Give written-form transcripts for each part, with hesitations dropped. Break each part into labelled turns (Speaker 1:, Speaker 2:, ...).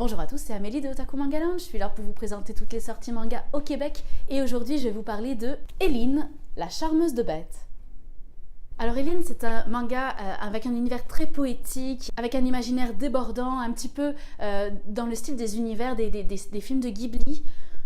Speaker 1: Bonjour à tous, c'est Amélie de Otaku Manga Lounge. Je suis là pour vous présenter toutes les sorties manga au Québec et aujourd'hui je vais vous parler de Éline, la charmeuse de bêtes. Alors Éline, c'est un manga avec un univers très poétique, avec un imaginaire débordant, un petit peu dans le style des univers des films de Ghibli,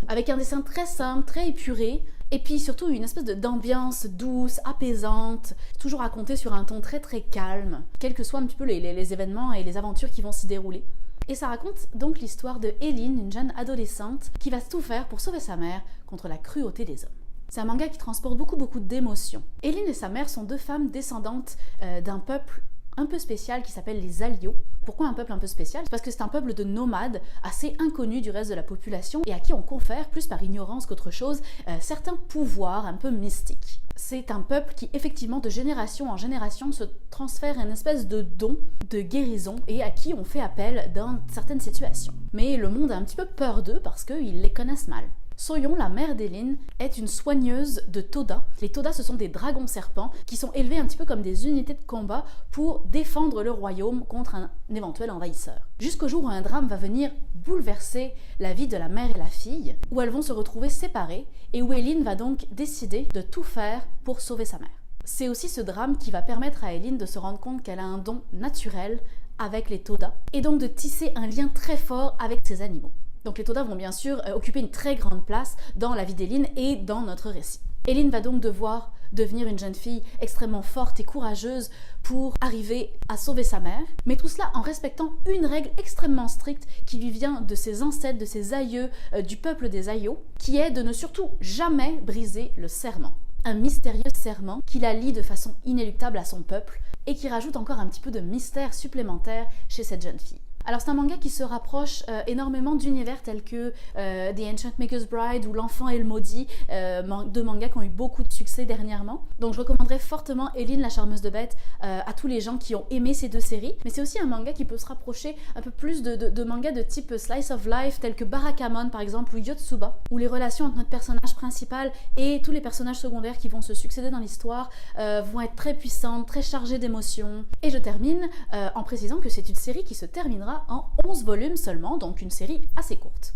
Speaker 1: avec un dessin très simple, très épuré, et puis surtout une espèce d'ambiance douce, apaisante, toujours racontée sur un ton très très calme, quels que soient un petit peu les événements et les aventures qui vont s'y dérouler. Et ça raconte donc l'histoire de Éline, une jeune adolescente qui va tout faire pour sauver sa mère contre la cruauté des hommes. C'est un manga qui transporte beaucoup d'émotions. Éline et sa mère sont deux femmes descendantes d'un peuple un peu spécial qui s'appelle les Allios. Pourquoi un peuple un peu spécial? Parce que c'est un peuple de nomades assez inconnu du reste de la population et à qui on confère, plus par ignorance qu'autre chose, certains pouvoirs un peu mystiques. C'est un peuple qui effectivement de génération en génération se transfère une espèce de don de guérison et à qui on fait appel dans certaines situations. Mais le monde a un petit peu peur d'eux parce qu'ils les connaissent mal. Soyon, la mère d'Éline, est une soigneuse de Toda. Les Toda, ce sont des dragons serpents qui sont élevés un petit peu comme des unités de combat pour défendre le royaume contre un éventuel envahisseur. Jusqu'au jour où un drame va venir bouleverser la vie de la mère et la fille, où elles vont se retrouver séparées et où Éline va donc décider de tout faire pour sauver sa mère. C'est aussi ce drame qui va permettre à Éline de se rendre compte qu'elle a un don naturel avec les Toda et donc de tisser un lien très fort avec ces animaux. Donc les Toda vont bien sûr occuper une très grande place dans la vie d'Éline et dans notre récit. Éline va donc devoir devenir une jeune fille extrêmement forte et courageuse pour arriver à sauver sa mère, mais tout cela en respectant une règle extrêmement stricte qui lui vient de ses ancêtres, de ses aïeux, du peuple des Aïos, qui est de ne surtout jamais briser le serment. Un mystérieux serment qui la lie de façon inéluctable à son peuple et qui rajoute encore un petit peu de mystère supplémentaire chez cette jeune fille. Alors c'est un manga qui se rapproche énormément d'univers tels que The Ancient Maker's Bride ou L'Enfant et le Maudit, deux mangas qui ont eu beaucoup de succès dernièrement. Donc je recommanderais fortement Éline, la charmeuse de bêtes à tous les gens qui ont aimé ces deux séries. Mais c'est aussi un manga qui peut se rapprocher un peu plus de mangas de type Slice of Life tels que Barakamon par exemple ou Yotsuba, où les relations entre notre personnage principal et tous les personnages secondaires qui vont se succéder dans l'histoire vont être très puissantes, très chargées d'émotions. Et je termine en précisant que c'est une série qui se terminera en 11 volumes seulement, donc une série assez courte.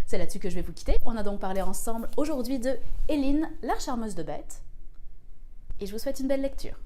Speaker 1: C'est là-dessus que je vais vous quitter. On a donc parlé ensemble aujourd'hui de Éline, la charmeuse de bêtes. Et je vous souhaite une belle lecture.